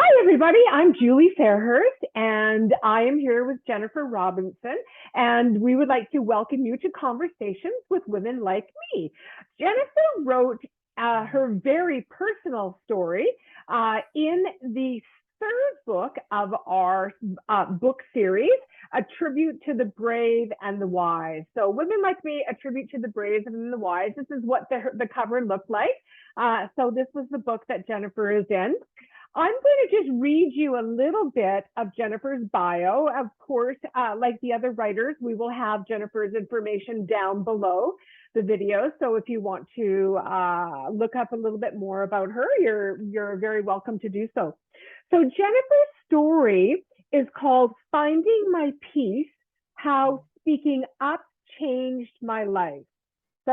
Hi, everybody. I'm Julie Fairhurst, and I am here with Jennifer Robinson, and we would like to welcome you to Conversations with Women Like Me. Jennifer wrote her very personal story in the third book of our book series, A Tribute to the Brave and the Wise. So, Women Like Me, A Tribute to the Brave and the Wise. This is what the cover looked like. So, this was the book that Jennifer is in. I'm going to just read you a little bit of Jennifer's bio. Of course, like the other writers, we will have Jennifer's information down below the video. So if you want to look up a little bit more about her, you're very welcome to do so. So Jennifer's story is called Finding My Peace, How Speaking Up Changed My Life. So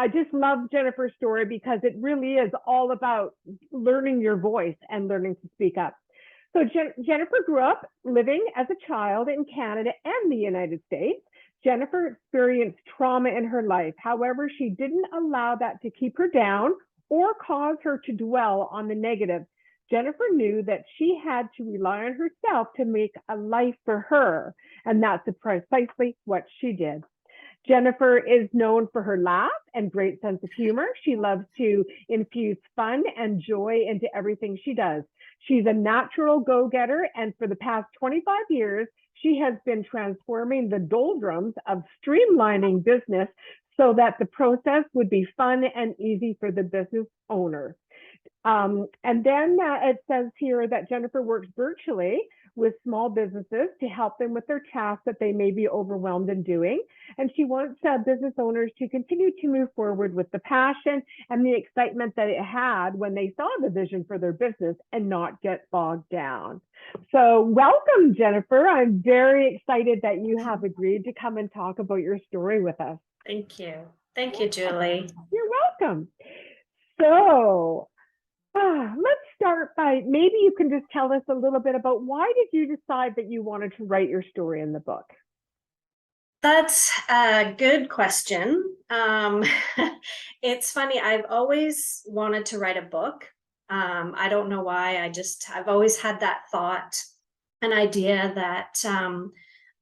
I just love Jennifer's story because it really is all about learning your voice and learning to speak up. So Jennifer grew up living as a child in Canada and the United States. Jennifer experienced trauma in her life. However, she didn't allow that to keep her down or cause her to dwell on the negative. Jennifer knew that she had to rely on herself to make a life for her, and that's precisely what she did. Jennifer is known for her laugh and great sense of humor. She loves to infuse fun and joy into everything she does. She's a natural go-getter, and for the past 25 years, she has been transforming the doldrums of streamlining business so that the process would be fun and easy for the business owner. And then it says here that Jennifer works virtually with small businesses to help them with their tasks that they may be overwhelmed in doing. And she wants business owners to continue to move forward with the passion and the excitement that it had when they saw the vision for their business and not get bogged down. So welcome, Jennifer. I'm very excited that you have agreed to come and talk about your story with us. Thank you. Thank you, Julie. You're welcome. So let's start by, maybe you can just tell us a little bit about why did you decide that you wanted to write your story in the book? That's a good question. It's funny, I've always wanted to write a book. I don't know why, I've always had that thought, an idea that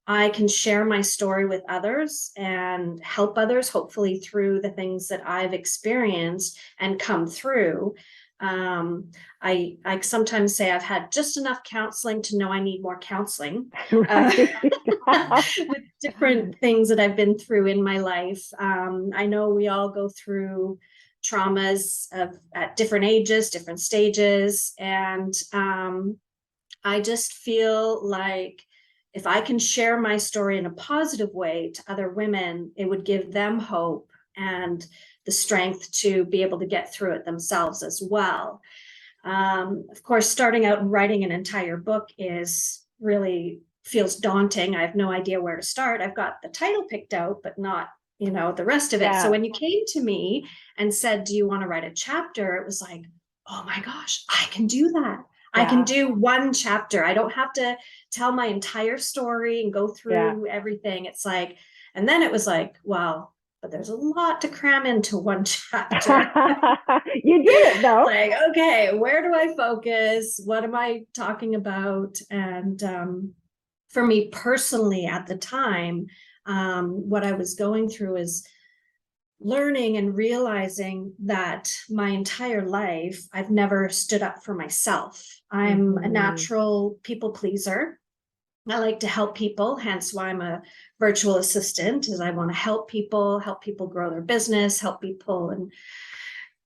I can share my story with others and help others, hopefully through the things that I've experienced and come through. I sometimes say I've had just enough counseling to know I need more counseling with different things that I've been through in my life. I know we all go through traumas at different ages, different stages, and I just feel like if I can share my story in a positive way to other women, it would give them hope and the strength to be able to get through it themselves as well. Of course, starting out and writing an entire book really feels daunting. I have no idea where to start. I've got the title picked out, but not, the rest of it. Yeah. So when you came to me and said, do you want to write a chapter? It was like, oh my gosh, I can do that. I can do one chapter. I don't have to tell my entire story and go through everything. It's like, and then it was like, wow, but there's a lot to cram into one chapter. You did it though. Like, okay, where do I focus? What am I talking about? And for me personally at the time, what I was going through is learning and realizing that my entire life, I've never stood up for myself. I'm a natural people pleaser. I like to help people, hence why I'm a virtual assistant, is I want to help people grow their business, help people in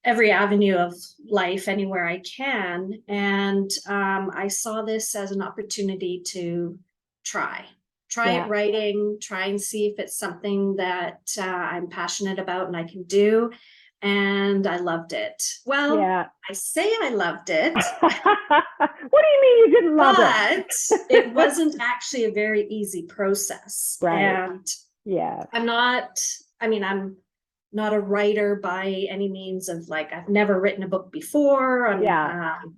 every avenue of life, anywhere I can. And I saw this as an opportunity to try it writing, try and see if it's something that I'm passionate about and I can do. And I loved it. Well, I say I loved it. What do you mean you didn't love it? But it wasn't actually a very easy process. Right. And I'm not a writer by any means of like, I've never written a book before.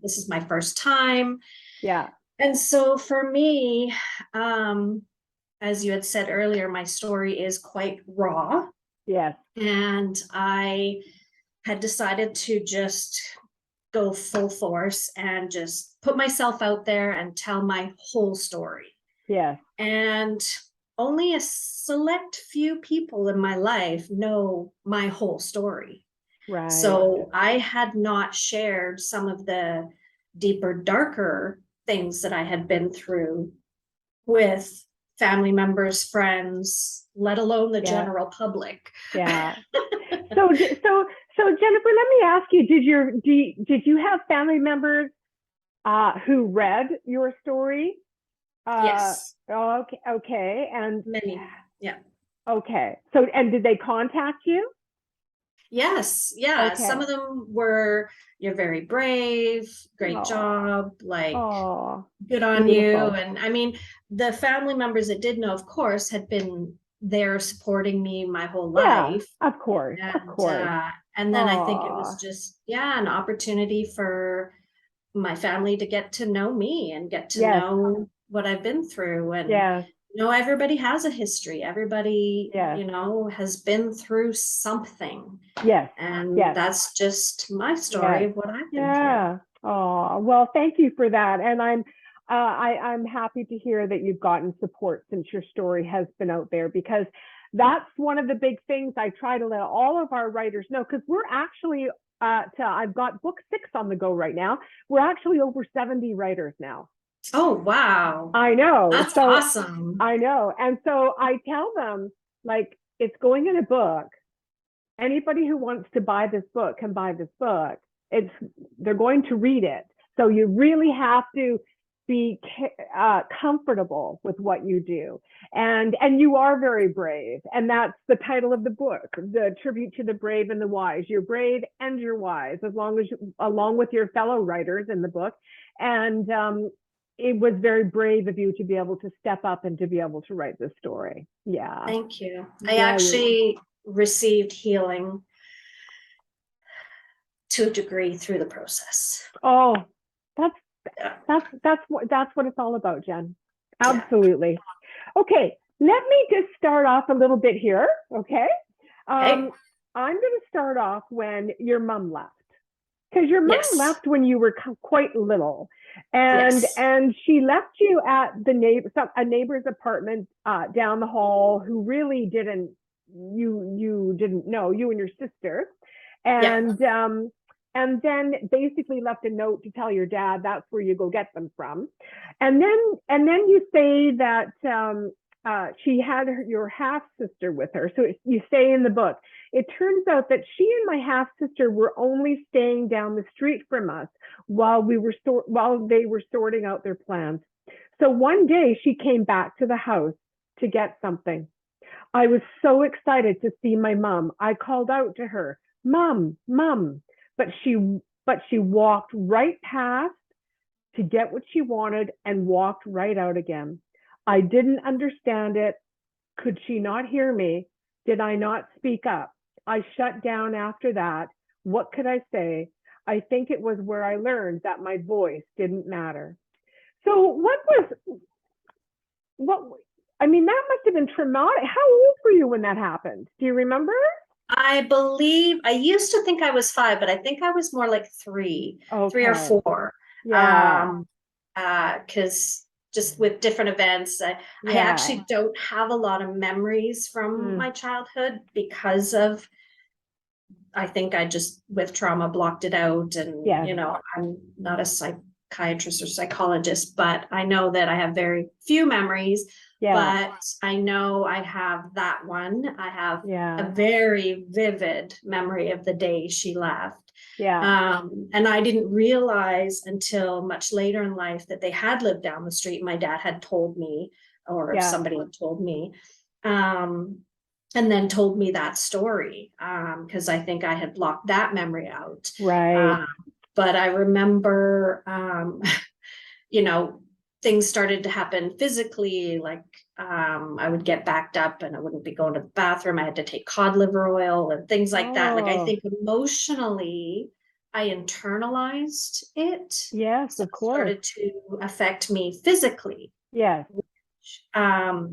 This is my first time. Yeah. And so for me, as you had said earlier, my story is quite raw. Yes. And I had decided to just go full force and just put myself out there and tell my whole story. Yes. And only a select few people in my life know my whole story. Right. So I had not shared some of the deeper, darker things that I had been through with family members, friends, let alone the general public. Yeah. So Jennifer, let me ask you, did you have family members who read your story? Yes. Okay. And many. Yeah. Okay. So, and did they contact you? Yes. Yeah. Okay. Some of them were, you're very brave, great job, like good on beautiful. you. And I mean, the family members that did know, of course, had been there supporting me my whole life. Of course. And then I think it was just, an opportunity for my family to get to know me and get to know what I've been through. And everybody has a history. Everybody, has been through something. And that's just my story of what I've been through. Oh, well, thank you for that. And I'm happy to hear that you've gotten support since your story has been out there, because that's one of the big things I try to let all of our writers know, because we're actually I've got book 6 on the go right now. We're actually over 70 writers now. Oh, wow. I know. That's awesome. I know. And so I tell them, like, it's going in a book. Anybody who wants to buy this book can buy this book. They're going to read it. So you really have to be comfortable with what you do. And you are very brave. And that's the title of the book, the tribute to the brave and the wise. You're brave and you're wise, along with your fellow writers in the book. And it was very brave of you to be able to step up and to be able to write this story. Yeah. Thank you. I actually received healing to a degree through the process. Oh, that's what it's all about, Jen. Absolutely. Okay, let me just start off a little bit here. Okay. I'm going to start off when your mom left, because your mom left when you were quite little, and she left you at a neighbor's apartment down the hall, who really didn't know you and your sister, and then basically left a note to tell your dad that's where you go get them from. And then you say that she had your half sister with her. So you say in the book, it turns out that she and my half sister were only staying down the street from us while they were sorting out their plans. So one day she came back to the house to get something. I was so excited to see my mom. I called out to her, "Mom, Mom." But she walked right past to get what she wanted and walked right out again. I didn't understand it. Could she not hear me? Did I not speak up? I shut down after that. What could I say? I think it was where I learned that my voice didn't matter. So that must have been traumatic. How old were you when that happened? Do you remember? I believe I used to think I was 5, but I think I was more like 3 or 4. Because just with different events, I actually don't have a lot of memories from my childhood, because of, I think I just, with trauma, blocked it out. And, I'm not a psychiatrist or psychologist, but I know that I have very few memories. But I know I have that one. I have a very vivid memory of the day she left. And I didn't realize until much later in life that they had lived down the street. My dad had told me, or somebody had told me, and then told me that story, because I think I had blocked that memory out. But I remember, things started to happen physically, like I would get backed up and I wouldn't be going to the bathroom. I had to take cod liver oil and things like that. Like, I think emotionally I internalized it. Yes, so of course. It started to affect me physically. Yes. I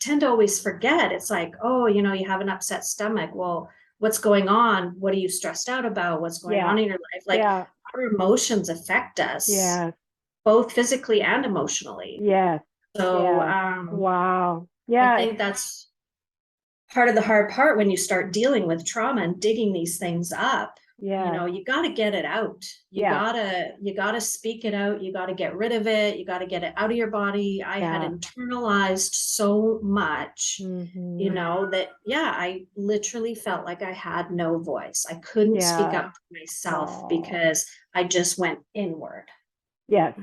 tend to always forget. It's like, oh, you have an upset stomach. Well, what's going on? What are you stressed out about? What's going on in your life? Like, our our emotions affect us Yes. both physically and emotionally. Yes. So Yes. Wow. I Yeah. think that's part of the hard part when you start dealing with trauma and digging these things up. You Yeah. know, you got to get it out. Yeah. You got to speak it out. You got to get rid of it. You got to get it out of your body. I had Yeah. internalized so much, you Mm-hmm. know, that yeah, I literally felt like I had no voice. I couldn't speak Yeah. up for myself Oh. because I just went inward. Yes.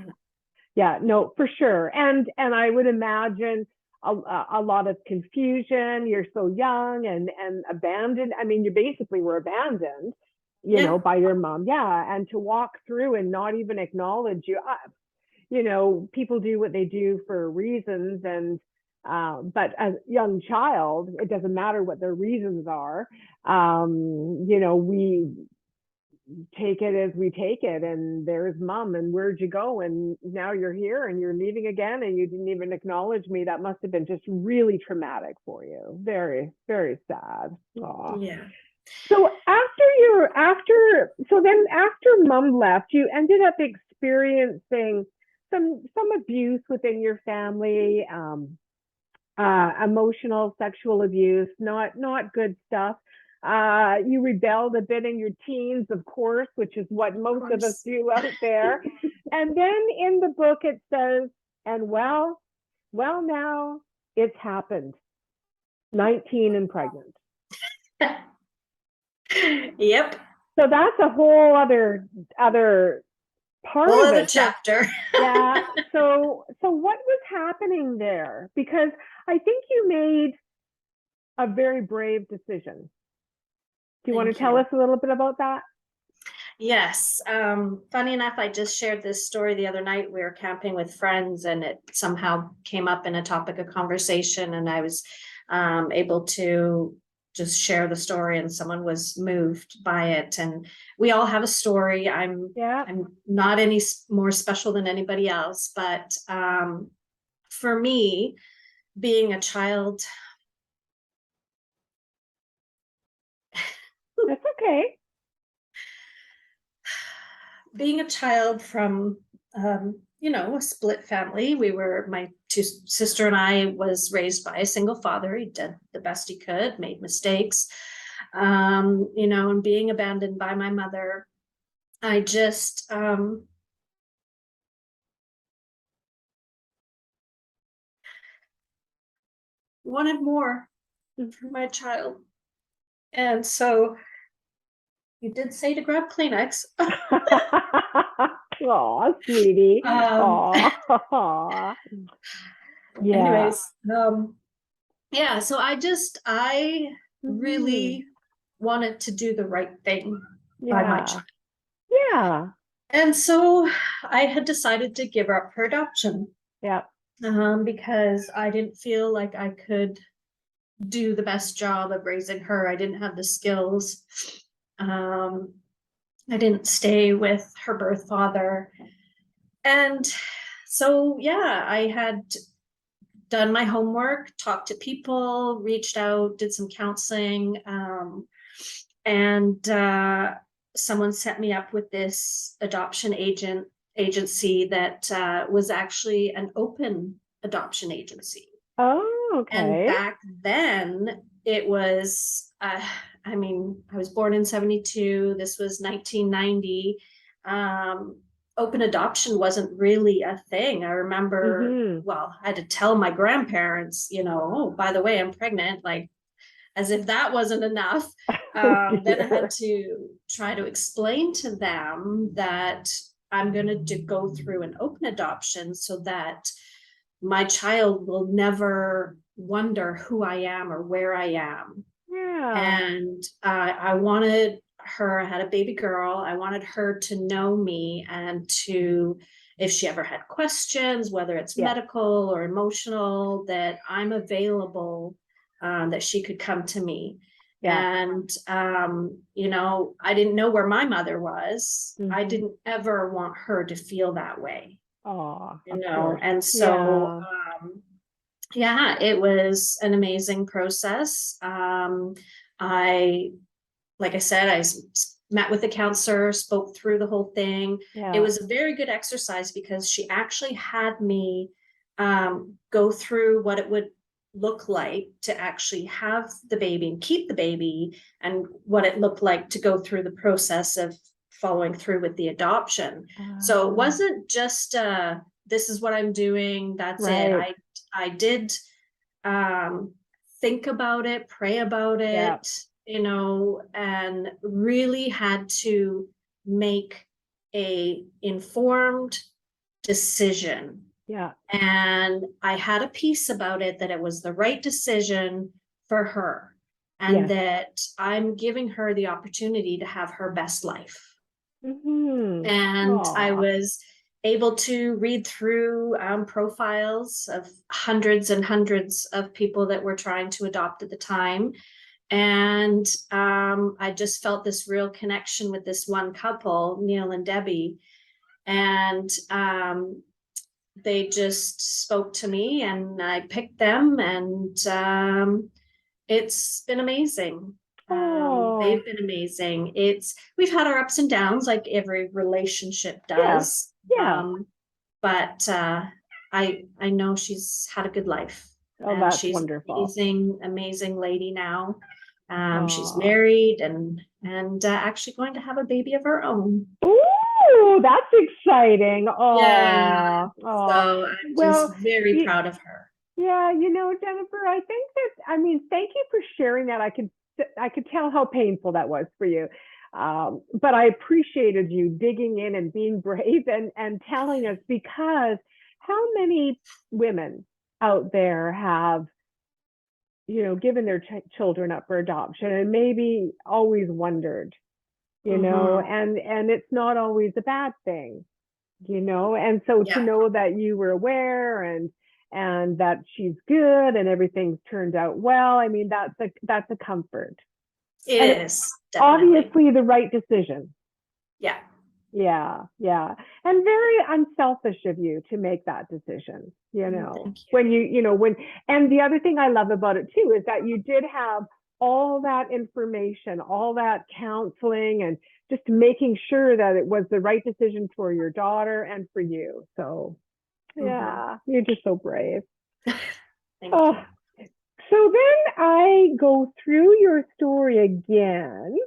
Yeah, no, for sure. And I would imagine a lot of confusion. You're so young and abandoned. I mean, you basically were abandoned, Yeah. by your mom. Yeah, and to walk through and not even acknowledge you. People do what they do for reasons, and but as a young child, it doesn't matter what their reasons are. We take it as we take it, and there's mom, and where'd you go, and now you're here and you're leaving again, and you didn't even acknowledge me. That must have been just really traumatic for you. Very, very sad. Aw. Yeah. So after mom left, you ended up experiencing some abuse within your family, emotional, sexual abuse, not good stuff. You rebelled a bit in your teens, of course, which is what most of us do out there. And then in the book it says, and now it's happened. 19 and pregnant. Yep. So that's a whole other part Whole of other it. So chapter. yeah. So what was happening there? Because I think you made a very brave decision. Do you want to Thank tell you. us a little bit about that? Yes. Funny enough, I just shared this story the other night. We were camping with friends and it somehow came up in a topic of conversation, and I was able to just share the story, and someone was moved by it. And we all have a story. Yeah. I'm not any more special than anybody else, but for me, being a child, That's okay. being a child from a split family. My two sister and I was raised by a single father. He did the best he could, made mistakes, and being abandoned by my mother. I just wanted more for my child. And so you did say to grab Kleenex. Aw, sweetie. um, Aw. Yeah. anyways, yeah, so I Mm-hmm. really wanted to do the right thing by my Yeah. child. Yeah. And so I had decided to give her up for adoption, Yeah. because I didn't feel like I could do the best job of raising her. I didn't have the skills. Um, I didn't stay with her birth father. And so, yeah, I had done my homework, talked to people, reached out, did some counseling, and someone set me up with this adoption agency that was actually an open adoption agency. Oh, And okay. back then, it was, I was born in 72. This was 1990. Um, Open adoption wasn't really a thing. I remember, Mm-hmm. well, I had to tell my grandparents, oh, by the way, I'm pregnant, like as if that wasn't enough. Oh, Then I had dear. to try to explain to them that I'm going to go through an open adoption so that my child will never wonder who I am or where I am. Yeah. And I wanted her, I had a baby girl, I wanted her to know me and to, if she ever had questions, whether it's Yeah. medical or emotional, that I'm available, that she could come to me. Yeah. And, I didn't know where my mother was. I Mm-hmm. didn't ever want her to feel that way, Oh, of course. and so Yeah. yeah, it was an amazing process. I like I said, met with the counselor, spoke through the whole thing. It Yeah. was a very good exercise because she actually had me go through what it would look like to actually have the baby and keep the baby, and what it looked like to go through the process of following through with the adoption. So it wasn't just this is what I'm doing, that's it. Right. I did um think about it, pray about Yeah. it, and really had to make a informed decision. Yeah. And I had a piece about it that it was the right decision for her, and Yes. that I'm giving her the opportunity to have her best life. Mm-hmm. And I Aw. was able to read through profiles of hundreds and hundreds of people that were trying to adopt at the time. And I just felt this real connection with this one couple, Neil and Debbie. And they just spoke to me, and I picked them, and it's been amazing. Oh, They've been amazing. We've had our ups and downs, like every relationship yeah. does. Yeah. But I know she's had a good life, Oh, and that's she's an wonderful. amazing lady now. She's Aw. married, and actually going to have a baby of her own. Ooh, that's exciting. Yeah. Oh, oh. So I'm Well, just very you, proud of her. yeah, Jennifer, I think that, I mean, thank you for sharing that. I could tell how painful that was for you. But I appreciated you digging in and being brave and telling us, because how many women out there have, given their children up for adoption and maybe always wondered, Mm-hmm. and it's not always a bad thing, and so to Yeah, know that you were aware and that she's good and everything's turned out well, I mean, that's a comfort, it and it's is definitely. obviously the right decision. Yeah. Yeah, yeah. And very unselfish of you to make that decision, Thank you. when and the other thing I love about it too is that you did have all that information, all that counseling, and just making sure that it was the right decision for your daughter and for you. So, Mm-hmm. yeah, you're just so brave. Thank Oh, you. so then I go through your story again,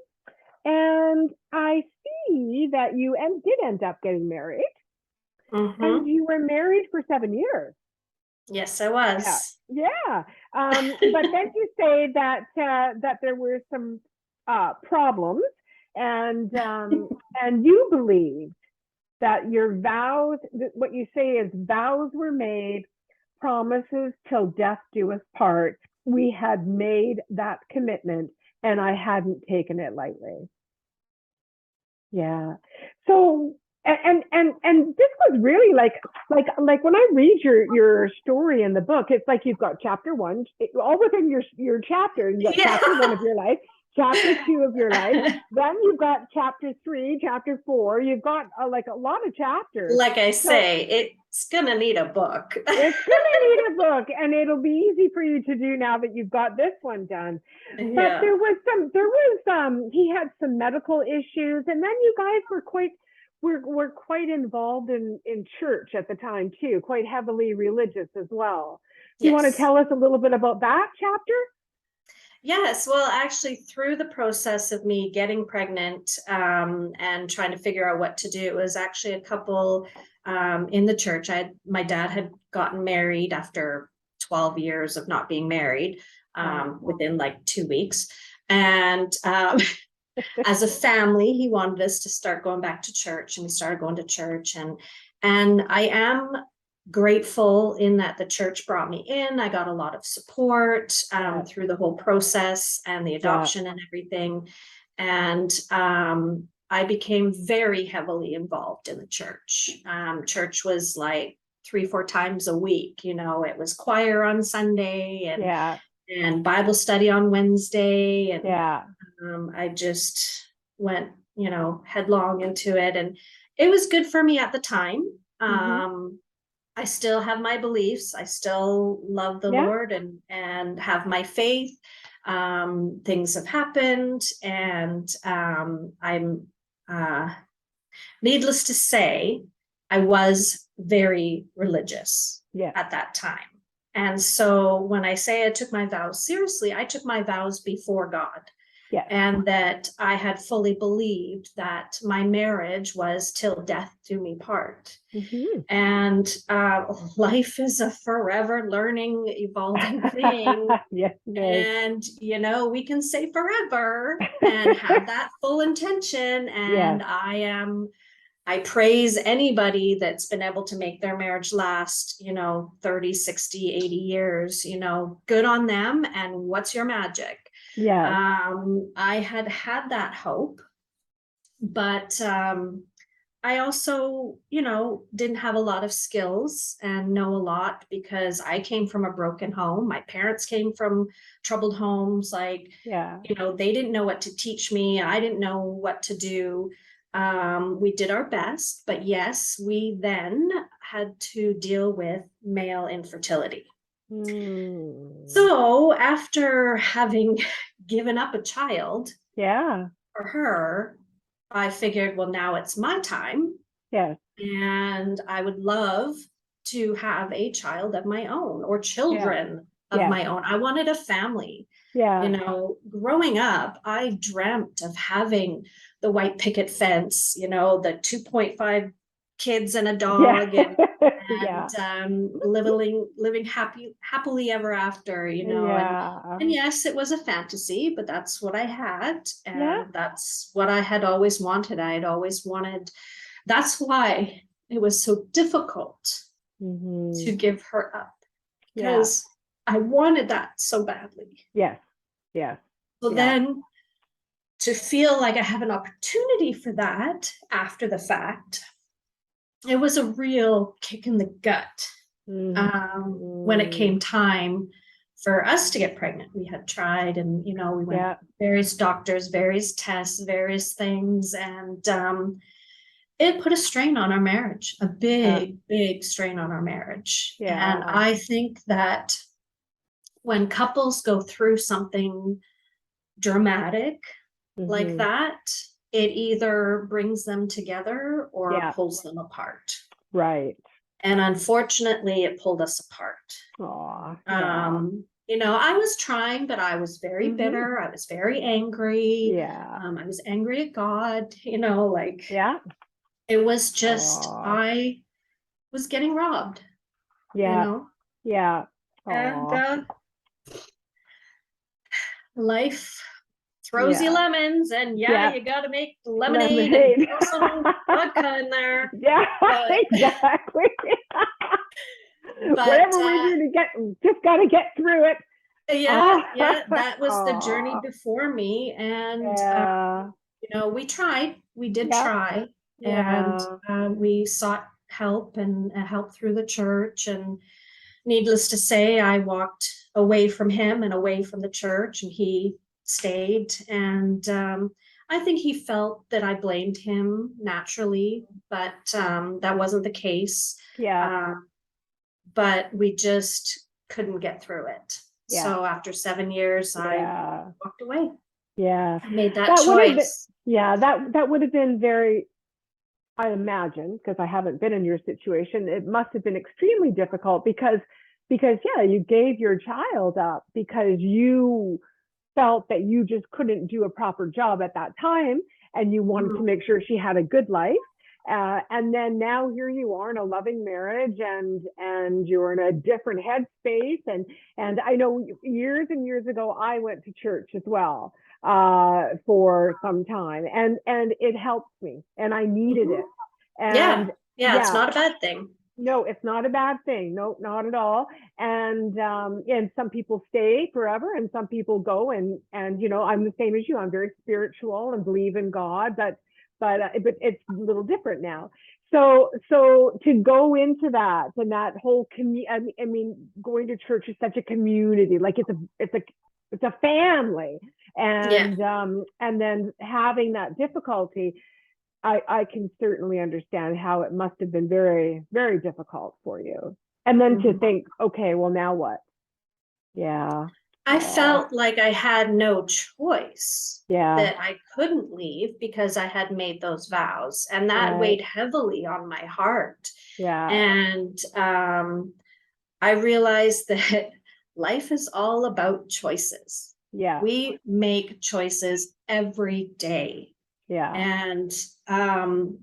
and I see that you did end up getting married, and Mm-hmm. you were married for 7 years. Yes, I Yeah, was. yeah. But then you say that there were some problems, and you believed that your vows, what you say is vows were made, promises till death do us part. We had made that commitment, and I hadn't taken it lightly. Yeah. So and this was really like when I read your story in the book, it's like you've got chapter one, all within your chapter. You got Yeah. chapter one of your life, chapter two of your life, then you've got chapter three, chapter four. You've got like a lot of chapters. Like I So say, it's gonna need a book. it's gonna need a book, and it'll be easy for you to do now that you've got this one done. But Yeah. he had some medical issues, and then you guys were quite involved in church at the time too, quite heavily religious as well. Do you want to Yes. tell us a little bit about that chapter? Yes, well, actually, through the process of me getting pregnant and trying to figure out what to do, it was actually a couple in the church. My dad had gotten married after 12 years of not being married, Wow. within like 2 weeks. And as a family, he wanted us to start going back to church, and we started going to church. And I am grateful in that the church brought me in. I got a lot of support Yeah, through the whole process and the yeah, adoption and everything. And I became very heavily involved in the church. Church was like 3, 4 times a week. It was choir on Sunday, yeah, and Bible study on Wednesday. And yeah. I just went, headlong into it. And it was good for me at the time. Mm-hmm. I still have my beliefs. I still love the Yeah, Lord and have my faith. Things have happened, and I'm needless to say, I was very religious Yeah. at that time. And so when I say I took my vows seriously, I took my vows before God. Yeah. And that I had fully believed that my marriage was till death do me part. Mm-hmm. And life is a forever learning, evolving thing. Yes, it is. And, you know, we can say forever and have that full intention. Yes. And I praise anybody that's been able to make their marriage last, you know, 30, 60, 80 years, you know, good on them. And what's your magic? Yes. I had that hope, but I also, you know, didn't have a lot of skills and know a lot because I came from a broken home. My parents came from troubled homes. Like, Yeah. you know, they didn't know what to teach me. I didn't know what to do. We did our best, but yes, we then had to deal with male infertility. So after having given up a child Yeah. for her, I figured, well, now it's my time. Yes. And I would love to have a child of my own or Yeah. children of Yeah. my own. I wanted a family. You Yeah. know, growing up, I dreamt of having the white picket fence, you know, the 2.5 kids and a Yeah. dog, Yeah. living happily ever after, you know. Yeah. And yes, it was a fantasy, but that's what I had, Yeah. and that's what I had always wanted. I had always wanted. That's why it was so difficult Mm-hmm. to give her up, Yeah. because I wanted that so badly. Yes. Yes. So Yeah. then to feel like I have an opportunity for that after the fact, it was a real kick in the gut. When it Mm-hmm. came time for us to get pregnant, we had tried, and you know, we went Yeah. various doctors, various tests, various things, and it put a strain on our marriage, a Yeah. big strain on our marriage. And Yeah. I think that when couples go through something dramatic like Mm-hmm. that, it either brings them together or Yeah. pulls them apart. Right. And unfortunately, it pulled us apart. Oh, yeah. You know, I was trying, but I was very Mm-hmm. bitter. I was very angry. Yeah. I was angry at God, you know, like Yeah. it was just, Oh, I was getting robbed, you yeah. know, Yeah. and Oh, life throws you yeah. lemons, and yeah, Yeah. you got to make lemonade and Lemonade. throw some vodka in there. Yeah, But, exactly. but Whatever we do to just got to get through it. Oh, yeah, that was the journey oh, before me. And, yeah, you know, we did yeah, try, and yeah, we sought help and help through the church. And needless to say, I walked away from him and away from the church, and he stayed. And I think he felt that I blamed him naturally, but that wasn't the case. yeah, Uh, but we just couldn't get through it. yeah, So after 7 years, I yeah, walked away. yeah. I made that That would have been, choice. yeah, that would have been very, I imagine, because I haven't been in your situation, it must have been extremely difficult because yeah, you gave your child up because you felt that you just couldn't do a proper job at that time and you wanted to Mhm. make sure she had a good life. And then now here you are in a loving marriage and you're in a different headspace. And I know years and years ago, I went to church as well for some time and it helped me and I needed Mhm. it. And Yeah, yeah, it's yeah, not a bad thing. no, it's not a bad thing. No, not at all. And some people stay forever and some people go and you know, I'm the same as you. I'm very spiritual and believe in God, but it's a little different now. So to go into that and that whole community, I mean, going to church is such a community, like it's a family. Yeah. And then having that difficulty, I can certainly understand how it must have been very, very difficult for you. And then to Mhm. think, okay, well, now what? Yeah. I Oh, felt like I had no choice, yeah, that I couldn't leave because I had made those vows, and that right. weighed heavily on my heart. Yeah, And I realized that life is all about choices. yeah, We make choices every day. yeah, And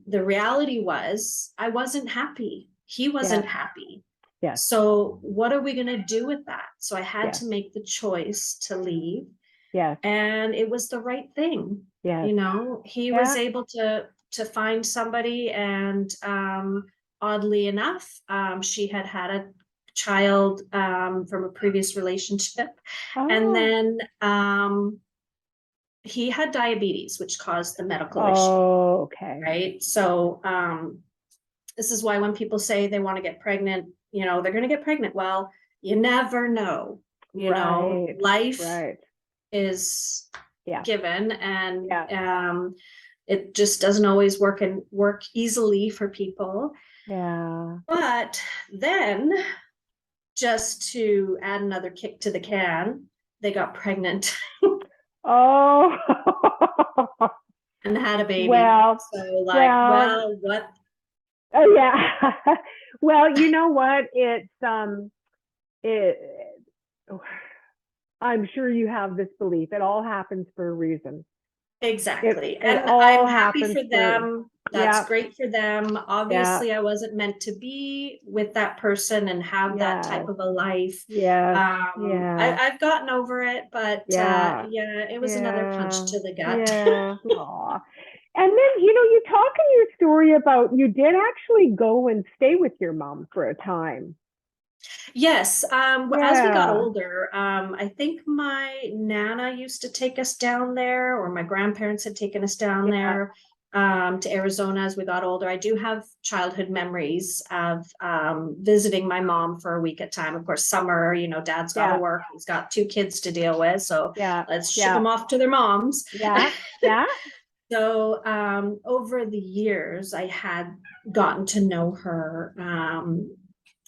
the reality was, I wasn't happy. He yeah, wasn't happy. yes, So, what are we going to do with that? So, I had yes, to make the choice to leave, yes, and it was the right thing. yes, He was yeah. able to find somebody, and oddly enough, she had had a child from a previous relationship, and Oh, then he had diabetes, which caused the medical issue, oh, okay. right? So this is why when people say they want to get pregnant, they're going to get pregnant. Well, you never know. Right, Life right. is Yeah, given, and yeah, it just doesn't always work easily for people. yeah. But then, just to add another kick to the can, they got pregnant Oh, and had a baby. well, So, like, well, well, what? oh yeah. Well, you know what? It, I'm sure you have this belief. It all happens for a reason. Exactly. It And I'm all happy happens for for, them. That's yeah, great for them. yeah, Obviously, I wasn't meant to be with that person and have that yes, type of a life. yes, yeah, I've gotten over it, but yeah, yeah, it was another punch yeah, to the gut. yeah. Aw. And then, you talk in your story about you did actually go and stay with your mom for a time. Yes, as we got Yeah, older, I think my nana used to take us down there, or my grandparents had taken us down yeah, there to Arizona as we got older. I do have childhood memories of visiting my mom for a week at a time. Of course, summer, dad's got to yeah, work, he's got two kids to deal with, so yeah, let's ship yeah, them off to their moms. yeah, yeah. So over the years, I had gotten to know her,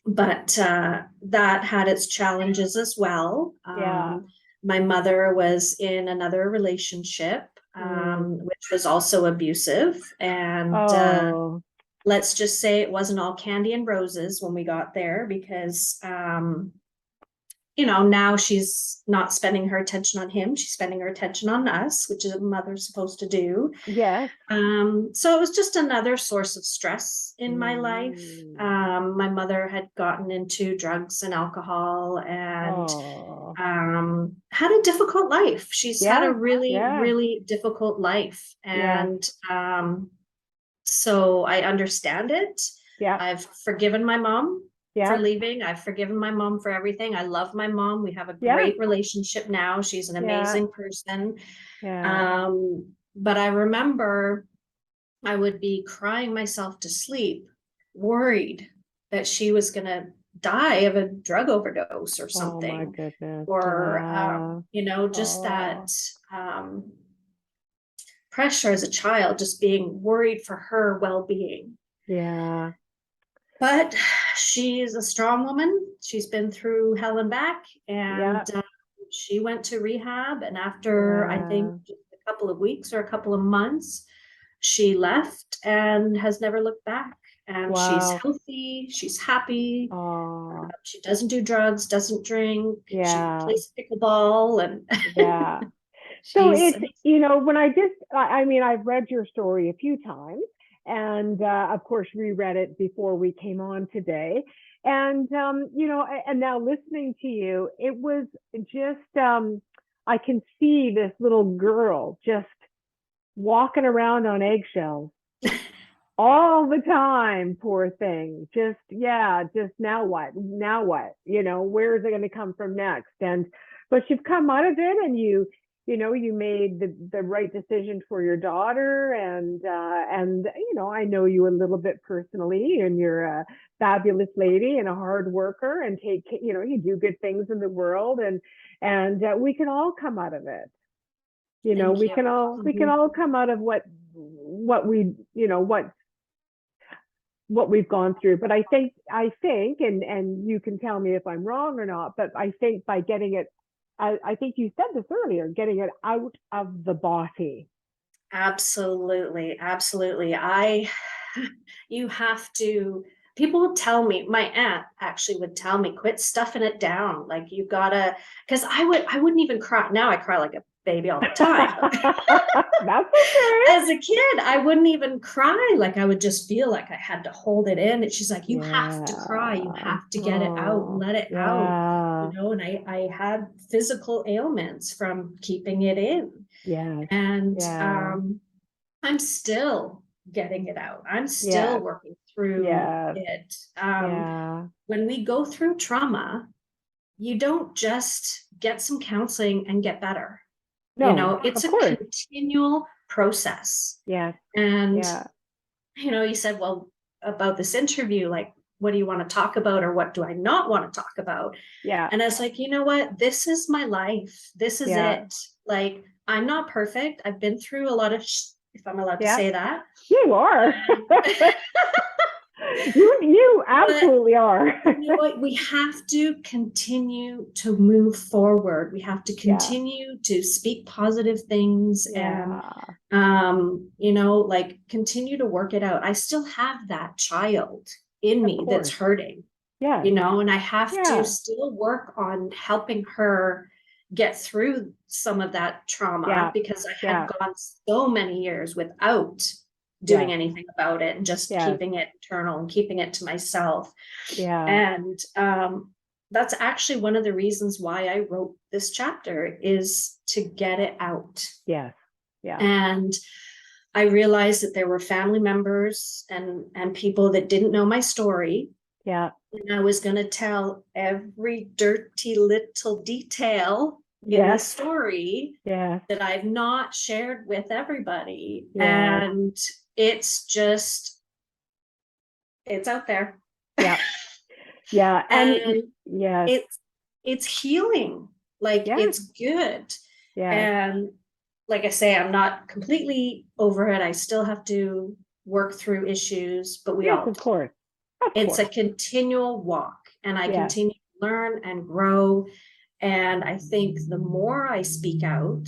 but that had its challenges as well. Yeah. My mother was in another relationship, Mm. which was also abusive, and Oh, let's just say it wasn't all candy and roses when we got there, because now she's not spending her attention on him, she's spending her attention on us, which is a mother's supposed to do. yes. So it was just another source of stress in my life. Mm. My mother had gotten into drugs and alcohol, and Oh, had a difficult life. She's had a yeah, really, yeah, really difficult life. yeah, And so I understand it. yeah, I've forgiven my mom for yeah, leaving. I've forgiven my mom for everything. I love my mom. We have a yeah, great relationship now. She's an yeah, amazing person. yeah. But I remember I would be crying myself to sleep, worried that she was going to die of a drug overdose or Oh my something, goodness. or, Yeah. just that Oh, um, pressure as a child, just being worried for her well being. yeah, But she's a strong woman. She's been through hell and back, yeah, and she went to rehab. And after, I think, yeah. just a couple of weeks or a couple of months, she left and has never looked back. And she's Wow. healthy, she's happy. Oh, She doesn't do drugs, doesn't drink. She yeah, plays pickleball, and yeah. So she's when I mean, I've read your story a few times and, of course, reread it before we came on today. And, and now listening to you, it was just, I can see this little girl just walking around on eggshells all the time, poor thing. Just, yeah, just now what? Now what? Where is it going to come from next? But you've come out of it and you made the right decision for your daughter. And, I know you a little bit personally, and you're a fabulous lady and a hard worker and you do good things in the world. And we can all come out of it. thank We you. can all come out of what we, what we've gone through. But I think, and you can tell me if I'm wrong or not, but I think by getting it I think you said this earlier, getting it out of the body. Absolutely, absolutely. You have to, people would tell me, my aunt actually would tell me, quit stuffing it down. Like you gotta, because I wouldn't even cry. Now I cry like a baby all the time. That's okay. As a kid, I wouldn't even cry. Like I would just feel like I had to hold it in. And she's like, you have to cry. You Yeah. have to get it out, Oh, let it out. yeah. And I had physical ailments from keeping it in. Yes. And Yeah. I'm still getting it out. I'm still Yes. working through Yes. it. Yeah. When we go through trauma, you don't just get some counseling and get better. No, It's of a course. continual process. Yes. And, Yeah. you said, well, about this interview, like, what do you want to talk about or what do I not want to talk about? Yeah. And I was like, you know what? This is my life. This is Yeah. it. Like, I'm not perfect. I've been through a lot of, if I'm allowed to Yeah. say that. You are. And You but absolutely are. you know what? We have to continue to move forward. We have to Yeah. continue to speak positive things and Yeah. like continue to work it out. I still have that child in Of me that's course. hurting, Yes. and I have to Yeah. still work on helping her get through some of that trauma Yeah. because I had Yeah. gone so many years without doing Yes. anything about it and just Yes. keeping it internal and keeping it to myself. Yeah. And that's actually one of the reasons why I wrote this chapter is to get it out. Yes. Yeah. And I realized that there were family members and people that didn't know my story. Yeah. And I was going to tell every dirty little detail in the Yes. story Yes. that I've not shared with everybody. Yes. And it's just, it's out there. Yeah. Yeah. And And yes. it's healing. Like Yes. it's good. Yes. And like I say, I'm not completely over it. I still have to work through issues, but we Yes, all of do. course. Of It's a course. continual walk, and I Yes. continue to learn and grow. And I think the more I speak out,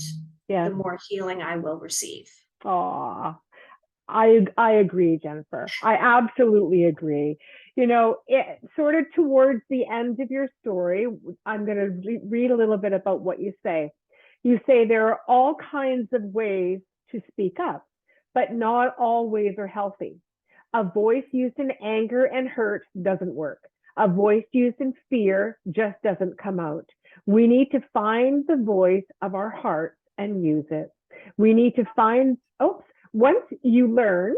the Yes. more healing I will receive. Aw. I agree, Jennifer. I absolutely agree. It sort of towards the end of your story, I'm going to read a little bit about what you say. You say there are all kinds of ways to speak up, but not all ways are healthy. A voice used in anger and hurt doesn't work. A voice used in fear just doesn't come out. We need to find the voice of our hearts and use it. We need to find, once you learn,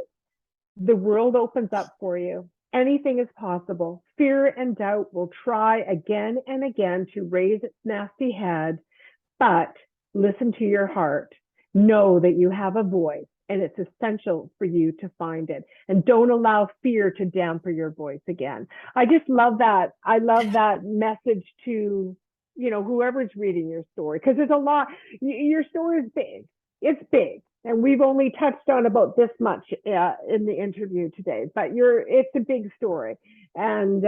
the world opens up for you. Anything is possible. Fear and doubt will try again and again to raise its nasty head, but listen to your heart. Know that you have a voice and it's essential for you to find it. And don't allow fear to dampen your voice again. I just love that. I love that message to, whoever's reading your story, because there's a lot. Your story is big. It's big. And we've only touched on about this much in the interview today, but it's a big story. And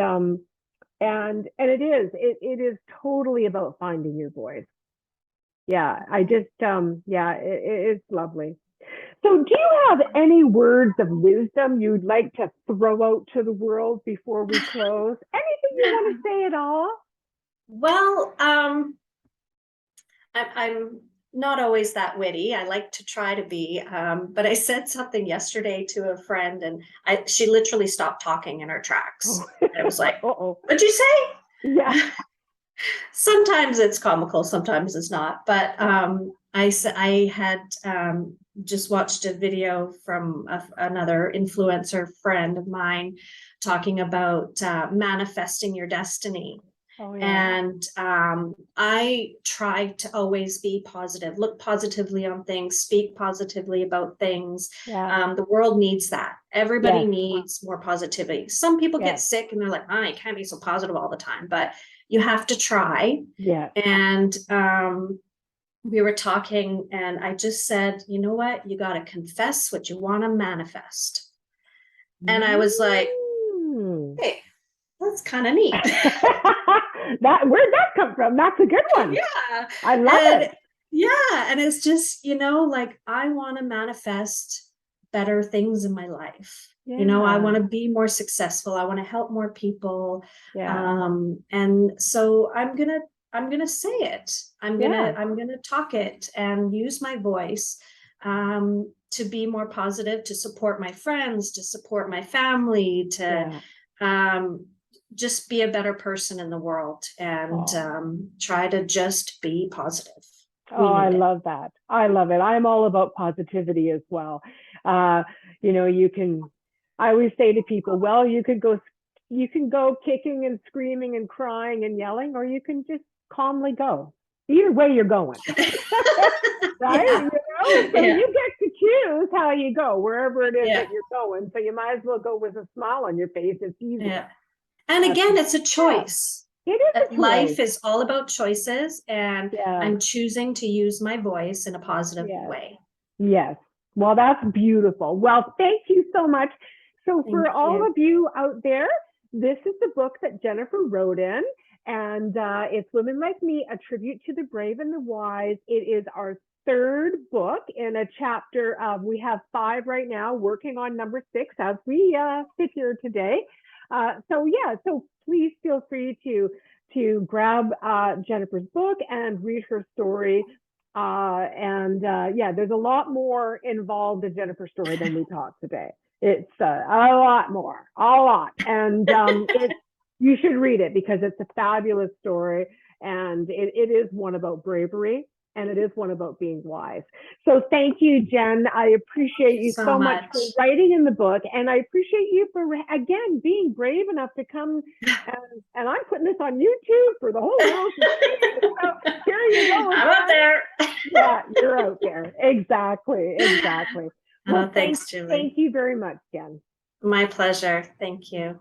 it is totally about finding your voice. Yeah, it's lovely. So do you have any words of wisdom you'd like to throw out to the world before we close? Anything you want to say at all? Well, I'm not always that witty. I like to try to be, but I said something yesterday to a friend, and she literally stopped talking in her tracks. Oh. I was like, Uh-oh. "What'd you say?" Yeah. Sometimes it's comical, sometimes it's not. But I had just watched a video from another influencer friend of mine talking about manifesting your destiny. Oh, yeah. And I try to always be positive, look positively on things, speak positively about things. Yeah. The world needs that. Everybody Yes. needs more positivity. Some people get Yes. sick and they're like, I can't be so positive all the time, but you have to try. Yes. And we were talking, and I just said, you know what? You got to confess what you want to manifest. And I was like, hey, that's kind of neat. Where'd that come from? That's a good one. Yeah. I love And it. yeah, and it's just, like I want to manifest better things in my life. I Yeah. want to be more successful. I want to help more people. Yeah. And so I'm gonna say it. Yeah. I'm gonna talk it and use my voice to be more positive, to support my friends, to support my family, to Yeah. um, just be a better person in the world, and Oh. try to just be positive. Oh, We I need it. love that. I love it. I'm all about positivity as well. Uh, you can, I always say to people, well, you can go kicking and screaming and crying and yelling, or you can just calmly go. Either way, you're going, right? Yeah, So yeah, you get to choose how you go, wherever it is yeah, that you're going. So you might as well go with a smile on your face. It's easy. yeah. And That's, again, it's a yeah, choice. it is a choice. Life is all about choices, and Yeah. I'm choosing to use my voice in a positive Yes. way. Yes. Well, that's beautiful. Well, thank you so much. So, for Thank all you. of you out there, this is the book that Jennifer wrote in, and it's Women Like Me, A Tribute to the Brave and the Wise. It is our third book in a chapter. We have 5 right now, working on number 6 as we sit here today. So please feel free to grab Jennifer's book and read her story. There's a lot more involved in Jennifer's story than we talked today. It's a lot more, a lot, and you should read it because it's a fabulous story, and it is one about bravery, and it is one about being wise. So thank you, Jen. I appreciate you So so much much. for writing in the book, and I appreciate you for again being brave enough to come. And I'm putting this on YouTube for the whole world to see. So here you go I'm again. out there. Yeah, you're out there. Exactly. Exactly. Oh, Well, thanks, Julie. thank you very much, Jen. My pleasure. Thank you.